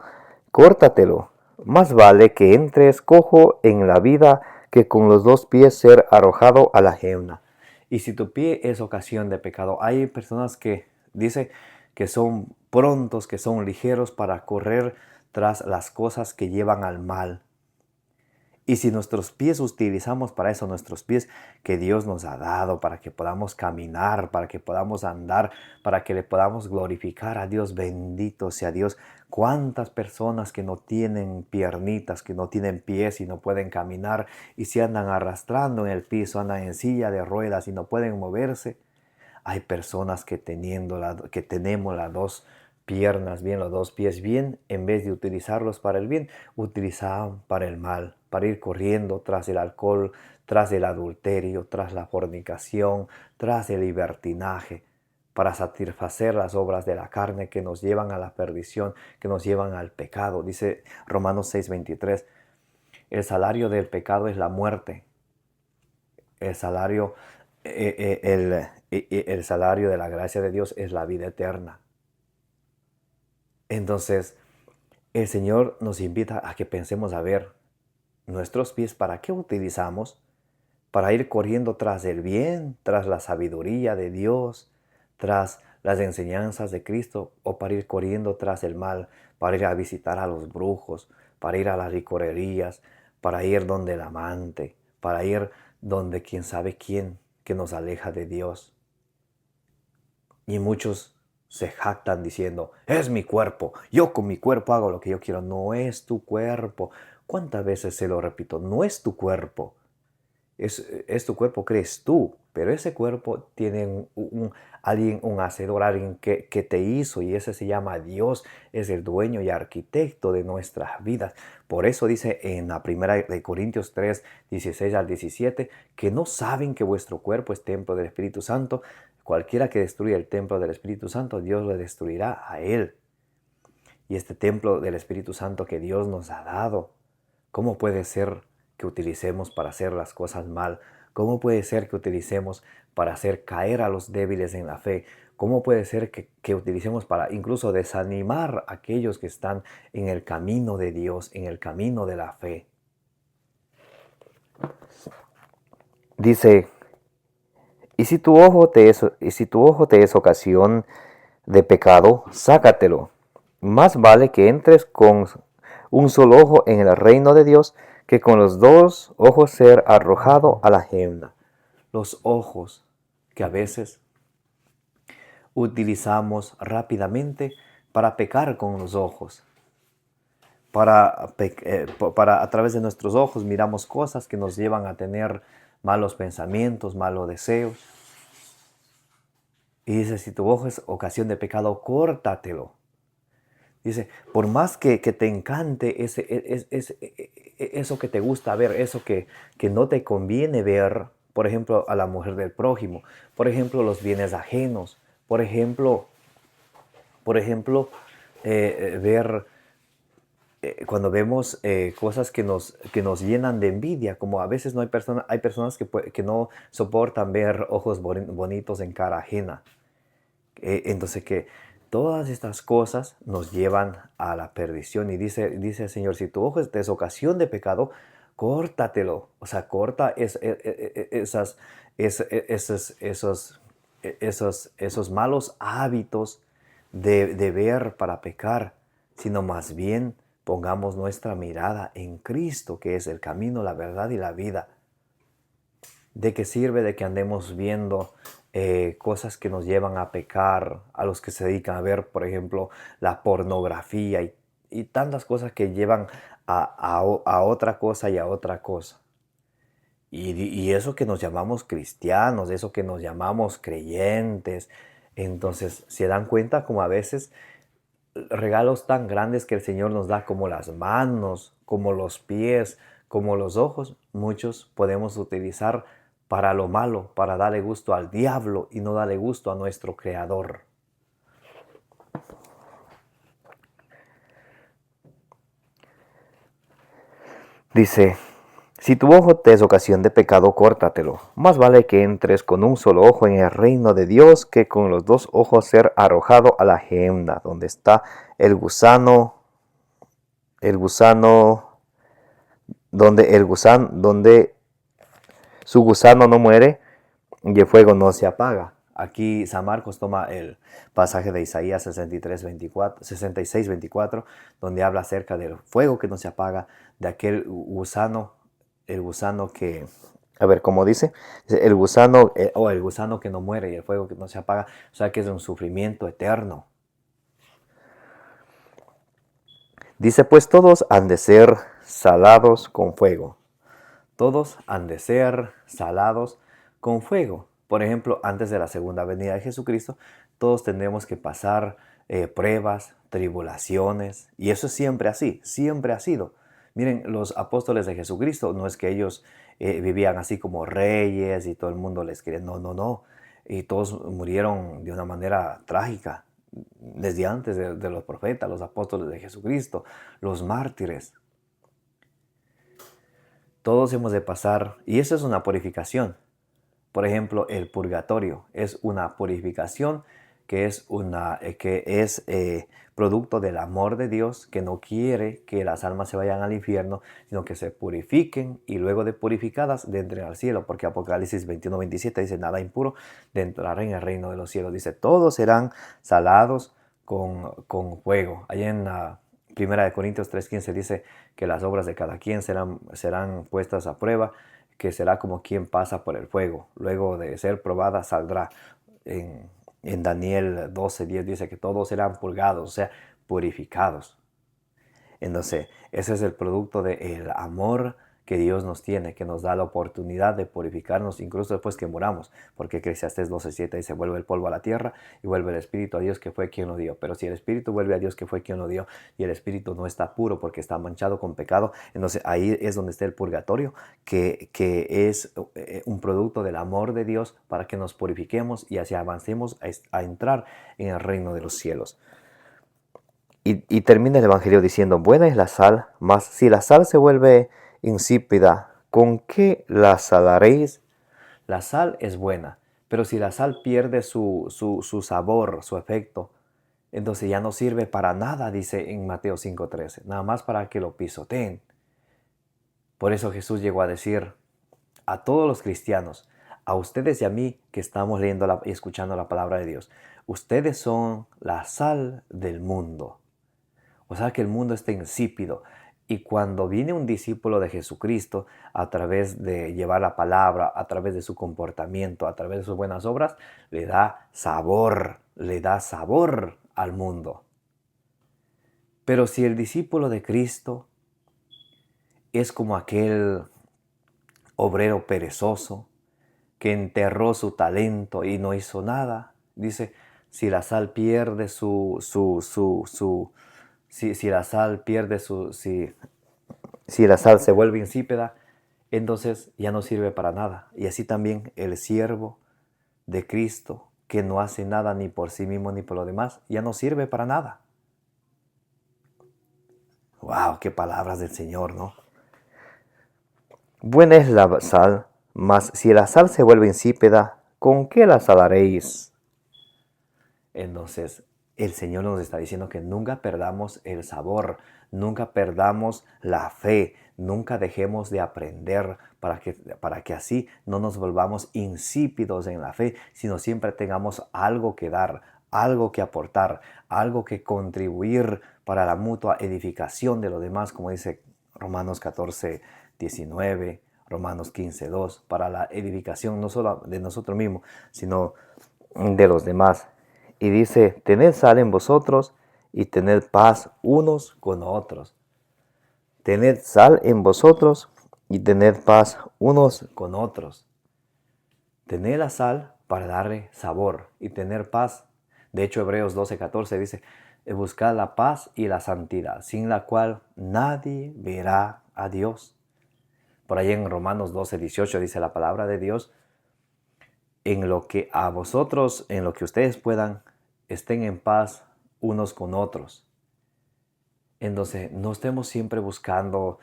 córtatelo. Más vale que entres cojo en la vida que con los dos pies ser arrojado a la gehenna. Y si tu pie es ocasión de pecado, hay personas que dice que son prontos, que son ligeros para correr tras las cosas que llevan al mal. Y si nuestros pies utilizamos para eso, nuestros pies que Dios nos ha dado, para que podamos caminar, para que podamos andar, para que le podamos glorificar a Dios, bendito sea Dios. ¿Cuántas personas que no tienen piernitas, que no tienen pies y no pueden caminar y se andan arrastrando en el piso, andan en silla de ruedas y no pueden moverse? Hay personas que que tenemos las dos piernas bien, los dos pies bien, en vez de utilizarlos para el bien, utilizaban para el mal, para ir corriendo tras el alcohol, tras el adulterio, tras la fornicación, tras el libertinaje, para satisfacer las obras de la carne que nos llevan a la perdición, que nos llevan al pecado. Dice Romanos 6:23, el salario del pecado es la muerte. El salario, el salario de la gracia de Dios es la vida eterna. Entonces, el Señor nos invita a que pensemos a ver nuestros pies, ¿para qué utilizamos? Para ir corriendo tras el bien, tras la sabiduría de Dios, tras las enseñanzas de Cristo, o para ir corriendo tras el mal, para ir a visitar a los brujos, para ir a las licorerías, para ir donde el amante, para ir donde quién sabe quién que nos aleja de Dios. Y muchos se jactan diciendo, es mi cuerpo, yo con mi cuerpo hago lo que yo quiero. No es tu cuerpo. ¿Cuántas veces se lo repito? No es tu cuerpo. Es tu cuerpo, crees tú, pero ese cuerpo tiene alguien, un hacedor, alguien que te hizo, y ese se llama Dios, es el dueño y arquitecto de nuestras vidas. Por eso dice en la primera de Corintios 3, 16 al 17, que no saben que vuestro cuerpo es templo del Espíritu Santo. Cualquiera que destruya el templo del Espíritu Santo, Dios le destruirá a él. Y este templo del Espíritu Santo que Dios nos ha dado, ¿cómo puede ser que utilicemos para hacer las cosas mal? ¿Cómo puede ser que utilicemos para hacer caer a los débiles en la fe? ¿Cómo puede ser que utilicemos para incluso desanimar a aquellos que están en el camino de Dios, en el camino de la fe? Dice, y si tu ojo te es ocasión de pecado, sácatelo. Más vale que entres con un solo ojo en el reino de Dios que con los dos ojos ser arrojado a la gehenna. Los ojos que a veces utilizamos rápidamente para pecar con los ojos. Para a través de nuestros ojos miramos cosas que nos llevan a tener malos pensamientos, malos deseos. Y dice, si tu ojo es ocasión de pecado, córtatelo. Dice, por más que te encante eso que te gusta ver, eso que no te conviene ver, por ejemplo, a la mujer del prójimo, por ejemplo, los bienes ajenos, ver cuando vemos cosas que nos llenan de envidia, como a veces no hay personas que no soportan ver ojos bonitos en cara ajena. Entonces que todas estas cosas nos llevan a la perdición. Y dice el Señor, si tu ojo es ocasión de pecado, córtatelo. O sea, corta esos malos hábitos de ver para pecar, sino más bien pongamos nuestra mirada en Cristo, que es el camino, la verdad y la vida. ¿De qué sirve de que andemos viendo cosas que nos llevan a pecar, a los que se dedican a ver, por ejemplo, la pornografía y tantas cosas que llevan a otra cosa y a otra cosa? Y eso que nos llamamos cristianos, eso que nos llamamos creyentes. Entonces, se dan cuenta como a veces regalos tan grandes que el Señor nos da, como las manos, como los pies, como los ojos, muchos podemos utilizar para lo malo, para darle gusto al diablo y no darle gusto a nuestro Creador. Dice, Si tu ojo te es ocasión de pecado, córtatelo. Más vale que entres con un solo ojo en el reino de Dios que con los dos ojos ser arrojado a la gehenna, donde está el gusano, donde su gusano no muere y el fuego no se apaga. Aquí San Marcos toma el pasaje de Isaías 66, 24, donde habla acerca del fuego que no se apaga, de aquel gusano, el gusano que, a ver, ¿cómo dice? El gusano, el gusano que no muere y el fuego que no se apaga, o sea que es un sufrimiento eterno. Dice, pues todos han de ser salados con fuego. Todos han de ser salados con fuego. Por ejemplo, antes de la segunda venida de Jesucristo, todos tendremos que pasar pruebas, tribulaciones, y eso es siempre así, siempre ha sido. Miren, los apóstoles de Jesucristo, no es que ellos vivían así como reyes y todo el mundo les quería, no, no, no. Y todos murieron de una manera trágica, desde antes de los profetas, los apóstoles de Jesucristo, los mártires. Todos hemos de pasar, y eso es una purificación. Por ejemplo, el purgatorio es una purificación que es producto del amor de Dios, que no quiere que las almas se vayan al infierno, sino que se purifiquen y luego de purificadas de entrar al cielo, porque Apocalipsis 21:27 dice, nada impuro de entrar en el reino de los cielos. Dice, todos serán salados con fuego. Allá en la Primera de Corintios 3:15 dice que las obras de cada quien serán puestas a prueba, que será como quien pasa por el fuego. Luego de ser probada saldrá. En Daniel 12:10 dice que todos serán purgados, o sea, purificados. Entonces, ese es el producto del amor que Dios nos tiene, que nos da la oportunidad de purificarnos incluso después que muramos, porque Eclesiastés 12:7 dice, vuelve el polvo a la tierra y vuelve el espíritu a Dios que fue quien lo dio. Pero si el espíritu vuelve a Dios que fue quien lo dio y el espíritu no está puro porque está manchado con pecado, entonces ahí es donde está el purgatorio, que es un producto del amor de Dios para que nos purifiquemos y así avancemos a entrar en el reino de los cielos. Y termina el Evangelio diciendo, buena es la sal, mas si la sal se vuelve insípida, ¿con qué la salaréis? La sal es buena, pero si la sal pierde su sabor, su efecto, entonces ya no sirve para nada, dice en Mateo 5:13, nada más para que lo pisoteen. Por eso Jesús llegó a decir a todos los cristianos, a ustedes y a mí que estamos leyendo y escuchando la palabra de Dios, ustedes son la sal del mundo. O sea que el mundo está insípido. Y cuando viene un discípulo de Jesucristo a través de llevar la palabra, a través de su comportamiento, a través de sus buenas obras, le da sabor al mundo. Pero si el discípulo de Cristo es como aquel obrero perezoso que enterró su talento y no hizo nada, dice, si la sal pierde si la sal pierde si la sal se vuelve insípida, entonces ya no sirve para nada. Y así también el siervo de Cristo, que no hace nada ni por sí mismo ni por lo demás, ya no sirve para nada. ¡Wow! ¡Qué palabras del Señor!, ¿no? Buena es la sal, mas si la sal se vuelve insípida, ¿con qué la salaréis? Entonces, el Señor nos está diciendo que nunca perdamos el sabor, nunca perdamos la fe, nunca dejemos de aprender para que así no nos volvamos insípidos en la fe, sino siempre tengamos algo que dar, algo que aportar, algo que contribuir para la mutua edificación de los demás, como dice Romanos 14:19, Romanos 15:2, para la edificación no solo de nosotros mismos, sino de los demás. Y dice, tened sal en vosotros y tened paz unos con otros. Tened sal en vosotros y tened paz unos con otros. Tened la sal para darle sabor y tener paz. De hecho, Hebreos 12:14 dice, buscad la paz y la santidad, sin la cual nadie verá a Dios. Por ahí en Romanos 12:18 dice la palabra de Dios, en lo que a vosotros, en lo que ustedes puedan, estén en paz unos con otros. Entonces, no estemos siempre buscando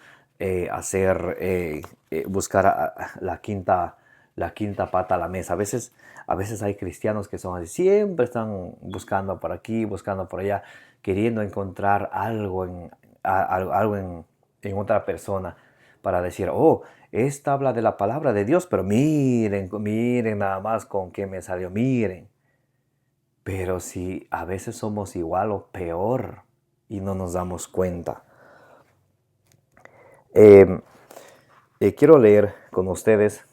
buscar la quinta pata a la mesa. A veces hay cristianos que son así, siempre están buscando por aquí, buscando por allá, queriendo encontrar algo en otra persona para decir, oh, esta habla de la palabra de Dios, pero miren nada más con qué me salió, miren. Pero si a veces somos igual o peor y no nos damos cuenta. Quiero leer con ustedes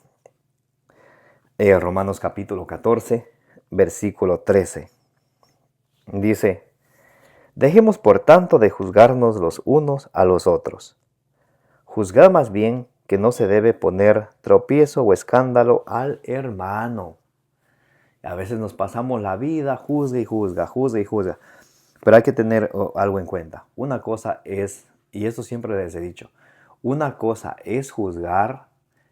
Romanos capítulo 14, versículo 13. Dice, dejemos por tanto de juzgarnos los unos a los otros. Juzgad más bien que no se debe poner tropiezo o escándalo al hermano. A veces nos pasamos la vida, juzga y juzga, juzga y juzga. Pero hay que tener algo en cuenta. Una cosa es, y esto siempre les he dicho, una cosa es juzgar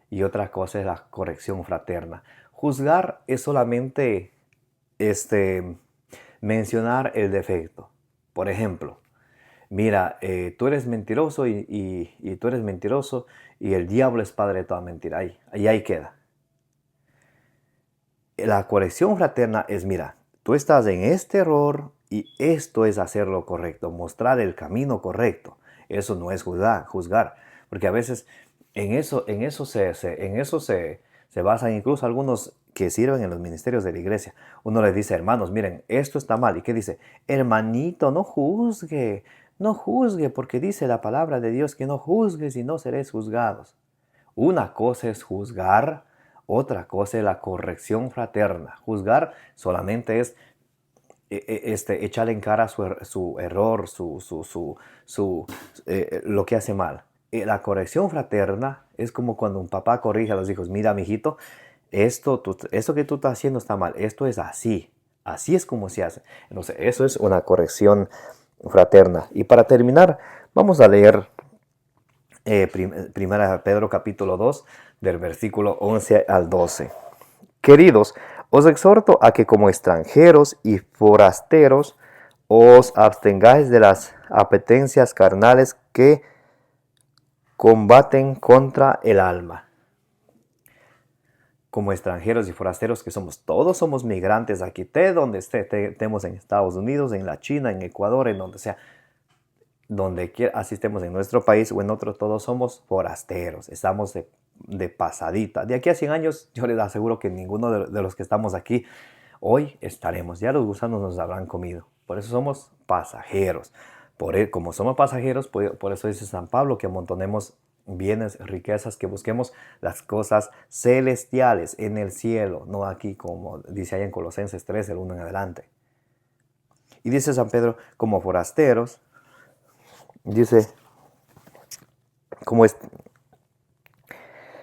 y otra cosa es la corrección fraterna. Juzgar es solamente mencionar el defecto. Por ejemplo, mira, tú eres mentiroso y tú eres mentiroso y el diablo es padre de toda mentira. Ahí queda. La corrección fraterna es, mira, tú estás en este error y esto es hacer lo correcto, mostrar el camino correcto. Eso no es juzgar, porque a veces en eso se basan incluso algunos que sirven en los ministerios de la iglesia. Uno les dice, hermanos, miren, esto está mal. ¿Y qué dice? Hermanito, no juzgue, porque dice la palabra de Dios que no juzgues y no seréis juzgados. Una cosa es juzgar, otra cosa es la corrección fraterna. Juzgar solamente es echarle en cara su error, lo que hace mal. La corrección fraterna es como cuando un papá corrige a los hijos. Mira, mijito, esto que tú estás haciendo está mal. Esto es así. Así es como se hace. Entonces, eso es una corrección fraterna. Y para terminar, vamos a leer Primera Pedro capítulo 2, del versículo 11 al 12. Queridos, os exhorto a que como extranjeros y forasteros os abstengáis de las apetencias carnales que combaten contra el alma. Como extranjeros y forasteros que somos, todos somos migrantes aquí, de donde estemos en Estados Unidos, en la China, en Ecuador, en donde sea. Donde quiera asistemos en nuestro país o en otro, todos somos forasteros, estamos de pasadita. De aquí a 100 años, yo les aseguro que ninguno de los que estamos aquí hoy estaremos. Ya los gusanos nos habrán comido. Por eso somos pasajeros. Como somos pasajeros, por eso dice San Pablo que amontonemos bienes, riquezas, que busquemos las cosas celestiales en el cielo, no aquí como dice ahí en Colosenses 3, el 1 en adelante. Y dice San Pedro, como forasteros, dice,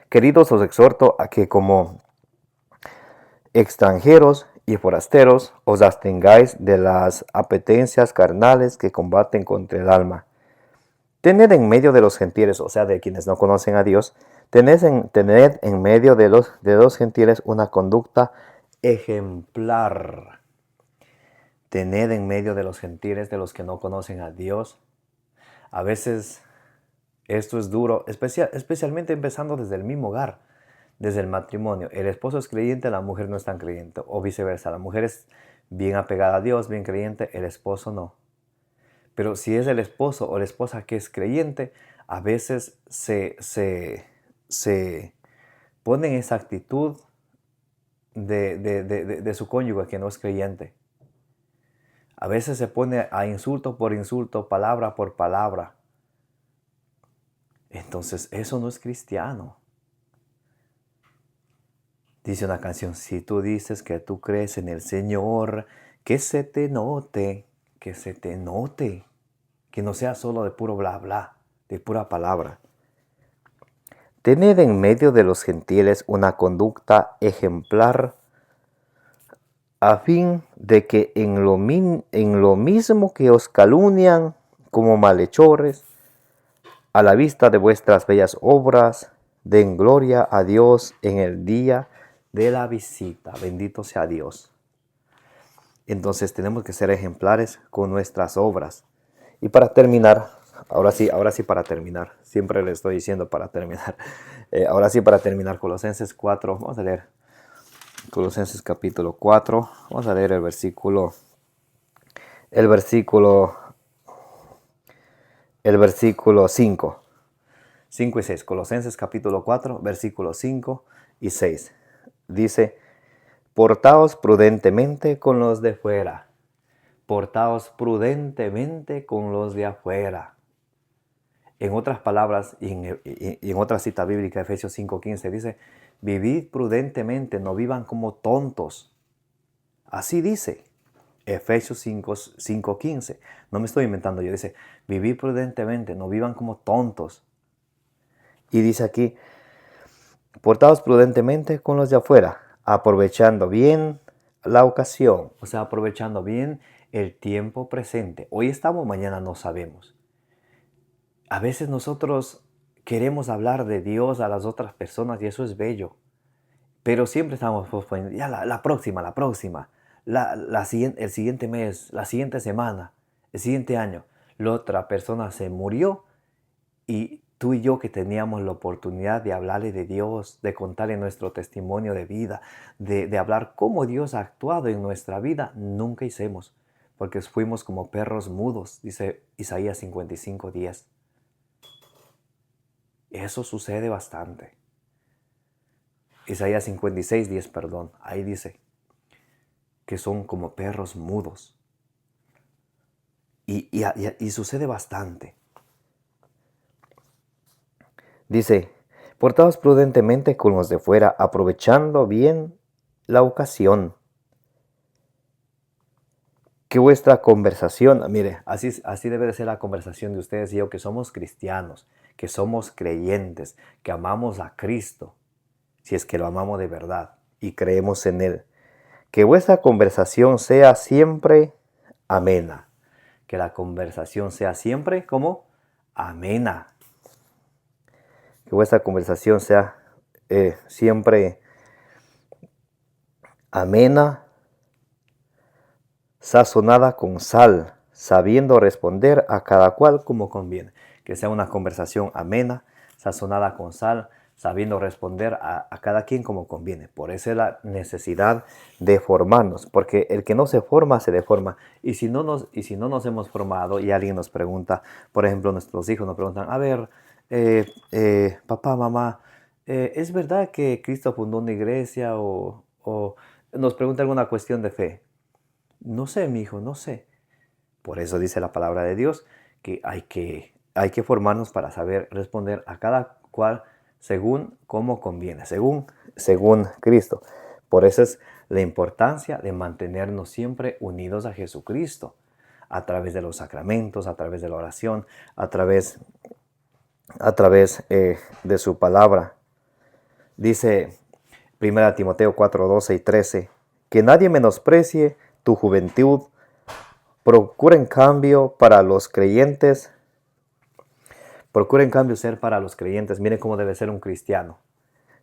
queridos, os exhorto a que como extranjeros y forasteros os abstengáis de las apetencias carnales que combaten contra el alma. Tened en medio de los gentiles, o sea, de quienes no conocen a Dios, tened en medio de los gentiles una conducta ejemplar. Tened en medio de los gentiles, de los que no conocen a Dios. A veces esto es duro, especialmente empezando desde el mismo hogar, desde el matrimonio. El esposo es creyente, la mujer no es tan creyente, o viceversa. La mujer es bien apegada a Dios, bien creyente, el esposo no. Pero si es el esposo o la esposa que es creyente, a veces se pone en esa actitud de su cónyuge que no es creyente. A veces se pone a insulto por insulto, palabra por palabra. Entonces, eso no es cristiano. Dice una canción, si tú dices que tú crees en el Señor, que se te note, que no sea solo de puro bla bla, de pura palabra. Tened en medio de los gentiles una conducta ejemplar, a fin de que en lo mismo que os calumnian como malhechores, a la vista de vuestras bellas obras, den gloria a Dios en el día de la visita. Bendito sea Dios. Entonces tenemos que ser ejemplares con nuestras obras. Y para terminar, ahora sí para terminar. Siempre le estoy diciendo para terminar. Ahora sí para terminar, Colosenses 4. Vamos a leer Colosenses capítulo 4. Vamos a leer el versículo, el versículo 5. 5 y 6. Colosenses capítulo 4, versículos 5 y 6. Dice, portaos prudentemente con los de fuera. Portaos prudentemente con los de afuera. En otras palabras, y en otra cita bíblica, Efesios 5:15, dice, vivid prudentemente, no vivan como tontos. Así dice Efesios 5:15. No me estoy inventando yo, dice, vivid prudentemente, no vivan como tontos. Y dice aquí, portaos prudentemente con los de afuera, aprovechando bien la ocasión, o sea, aprovechando bien el tiempo presente. Hoy estamos, mañana no sabemos. A veces nosotros queremos hablar de Dios a las otras personas y eso es bello. Pero siempre estamos posponiendo, ya la próxima, el siguiente mes, la siguiente semana, el siguiente año. La otra persona se murió y tú y yo que teníamos la oportunidad de hablarle de Dios, de contarle nuestro testimonio de vida, de hablar cómo Dios ha actuado en nuestra vida, nunca hicimos. Porque fuimos como perros mudos, dice Isaías 55:10. Eso sucede bastante. Isaías 56:10, perdón. Ahí dice que son como perros mudos. Y sucede bastante. Dice, portaos prudentemente con los de fuera, aprovechando bien la ocasión. Que vuestra conversación, mire, así debe de ser la conversación de ustedes y yo, que somos cristianos, que somos creyentes, que amamos a Cristo, si es que lo amamos de verdad y creemos en Él. Que vuestra conversación sea siempre amena. Que la conversación sea siempre como amena. Que vuestra conversación sea siempre amena, sazonada con sal, sabiendo responder a cada cual como conviene. Que sea una conversación amena, sazonada con sal, sabiendo responder a cada quien como conviene. Por eso es la necesidad de formarnos, porque el que no se forma se deforma. Y si no nos hemos formado y alguien nos pregunta, por ejemplo, nuestros hijos nos preguntan, a ver, papá, mamá, ¿es verdad que Cristo fundó una iglesia o nos pregunta alguna cuestión de fe? No sé, mi hijo, no sé. Por eso dice la palabra de Dios que hay que formarnos para saber responder a cada cual según cómo conviene, según Cristo. Por eso es la importancia de mantenernos siempre unidos a Jesucristo, a través de los sacramentos, a través de la oración, a través de su palabra. Dice 1 Timoteo 4:12 y 13, que nadie menosprecie tu juventud. Procura en cambio ser para los creyentes. Miren cómo debe ser un cristiano.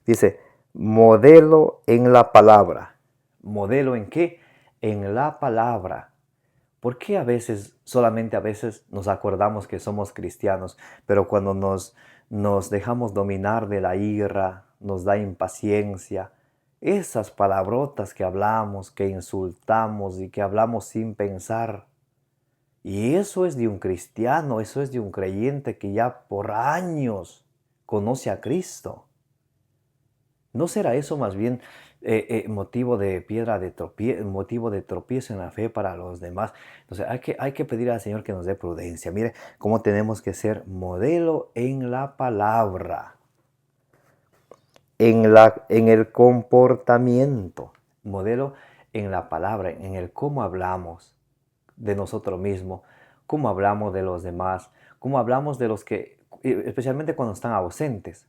Dice, modelo en la palabra. ¿Modelo en qué? En la palabra. ¿Por qué solamente a veces nos acordamos que somos cristianos, pero cuando nos dejamos dominar de la ira, nos da impaciencia, esas palabrotas que hablamos, que insultamos y que hablamos sin pensar? Y eso es de un cristiano, eso es de un creyente que ya por años conoce a Cristo. ¿No será eso más bien motivo de motivo de tropiezo en la fe para los demás? Entonces hay que pedir al Señor que nos dé prudencia. Mire cómo tenemos que ser modelo en la palabra, en el comportamiento, modelo en la palabra, en el cómo hablamos de nosotros mismos, cómo hablamos de los demás, cómo hablamos de los que, especialmente cuando están ausentes.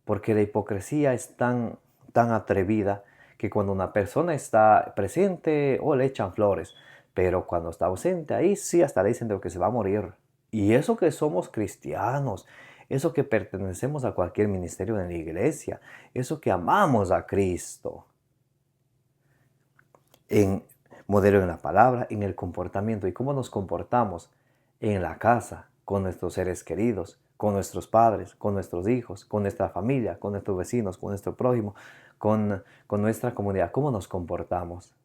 Porque la hipocresía es tan atrevida que cuando una persona está presente, le echan flores, pero cuando está ausente, ahí sí hasta le dicen de que se va a morir. Y eso que somos cristianos, eso que pertenecemos a cualquier ministerio de la iglesia, eso que amamos a Cristo. En modelo en la palabra, en el comportamiento y cómo nos comportamos. en la casa, con nuestros seres queridos, con nuestros padres, con nuestros hijos, con nuestra familia, con nuestros vecinos, con nuestro prójimo, con nuestra comunidad. ¿Cómo nos comportamos?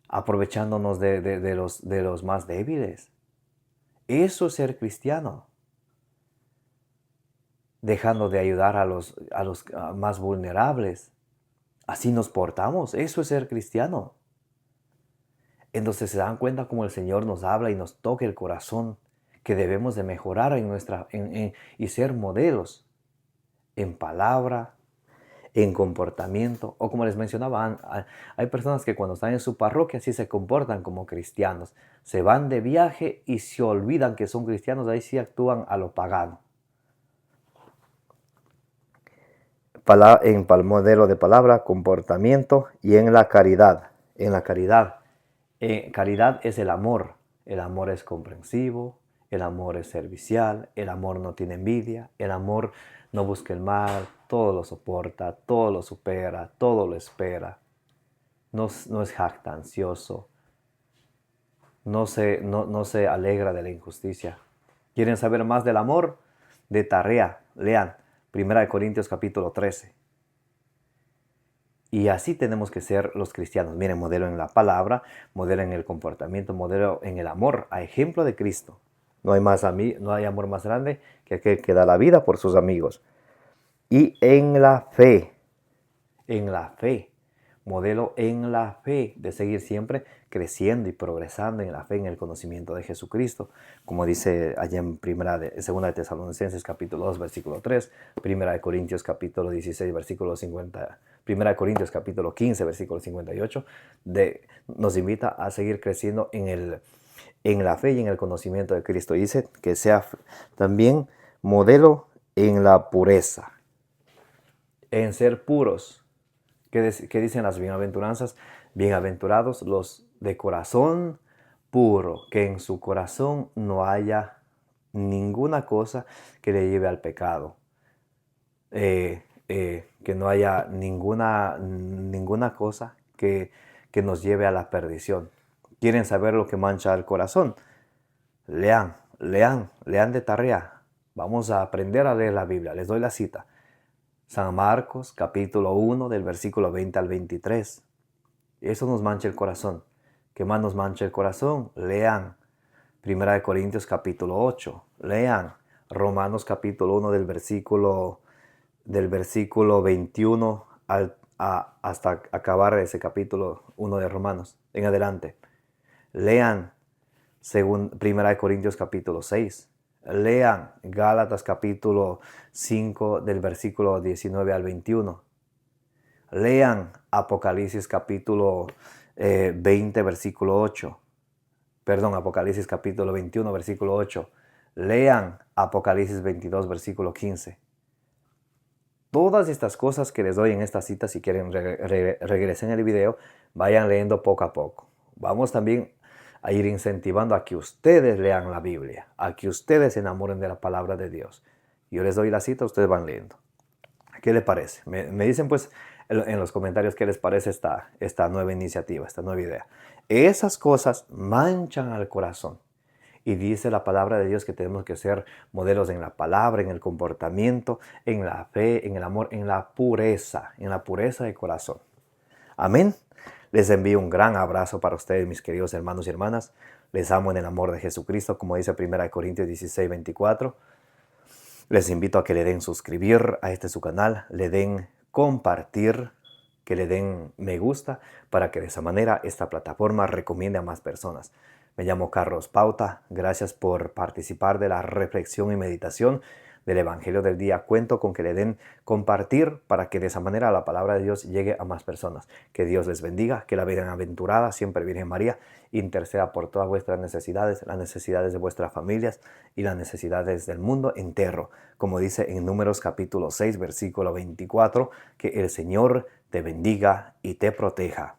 Aprovechándonos de los más débiles. Eso es ser cristiano. Dejando de ayudar a los más vulnerables. Así nos portamos. Eso es ser cristiano. Entonces se dan cuenta cómo el Señor nos habla y nos toca el corazón, que debemos de mejorar y ser modelos en palabra, en comportamiento, o como les mencionaba, hay personas que cuando están en su parroquia sí se comportan como cristianos, se van de viaje y se olvidan que son cristianos, ahí sí actúan a lo pagano. En el modelo de palabra, comportamiento y en la caridad. En la caridad. Caridad es el amor. El amor es comprensivo, el amor es servicial, el amor no tiene envidia, el amor no busca el mal, todo lo soporta, todo lo supera, todo lo espera. No es jactancioso, no se alegra de la injusticia. ¿Quieren saber más del amor? De tarea, lean 1 Corintios capítulo 13. Y así tenemos que ser los cristianos. Miren, modelo en la palabra, modelo en el comportamiento, modelo en el amor, a ejemplo de Cristo. No hay amor más grande que aquel que da la vida por sus amigos. Y en la fe, modelo en la fe, de seguir siempre creciendo y progresando en la fe, en el conocimiento de Jesucristo, como dice allá en 2 de Tesalonicenses capítulo 2 versículo 3, 1 de Corintios capítulo 16 versículo 50, 1 de Corintios capítulo 15 versículo 58, nos invita a seguir creciendo en la fe y en el conocimiento de Cristo. Dice que sea también modelo en la pureza, en ser puros. ¿Qué dicen las bienaventuranzas? Bienaventurados los de corazón puro, que en su corazón no haya ninguna cosa que le lleve al pecado. Que no haya ninguna cosa que nos lleve a la perdición. ¿Quieren saber lo que mancha el corazón? Lean de tarea. Vamos a aprender a leer la Biblia. Les doy la cita. San Marcos, capítulo 1, del versículo 20 al 23. Eso nos mancha el corazón. ¿Qué más nos mancha el corazón? Lean 1 Corintios, capítulo 8. Lean Romanos, capítulo 1, del versículo 21 hasta acabar ese capítulo 1 de Romanos en adelante. Lean 1 Corintios, capítulo 6. Lean Gálatas capítulo 5 del versículo 19 al 21. Lean Apocalipsis capítulo 20 versículo 8. Perdón, Apocalipsis capítulo 21 versículo 8. Lean Apocalipsis 22 versículo 15. Todas estas cosas que les doy en esta cita, si quieren regresen el video, vayan leyendo poco a poco. Vamos también a ir incentivando a que ustedes lean la Biblia, a que ustedes se enamoren de la palabra de Dios. Yo les doy la cita, ustedes van leyendo. ¿Qué les parece? Me dicen pues en los comentarios qué les parece esta nueva iniciativa, esta nueva idea. Esas cosas manchan al corazón. Y dice la palabra de Dios que tenemos que ser modelos en la palabra, en el comportamiento, en la fe, en el amor, en la pureza de corazón. Amén. Les envío un gran abrazo para ustedes, mis queridos hermanos y hermanas. Les amo en el amor de Jesucristo, como dice 1 Corintios 16, 24. Les invito a que le den suscribir a su canal, le den compartir, que le den me gusta, para que de esa manera esta plataforma recomiende a más personas. Me llamo Carlos Pauta. Gracias por participar de la reflexión y meditación del Evangelio del día. Cuento con que le den compartir para que de esa manera la palabra de Dios llegue a más personas. Que Dios les bendiga, que la bienaventurada siempre Virgen María interceda por todas vuestras necesidades, las necesidades de vuestras familias y las necesidades del mundo entero. Como dice en Números capítulo 6, versículo 24, que el Señor te bendiga y te proteja.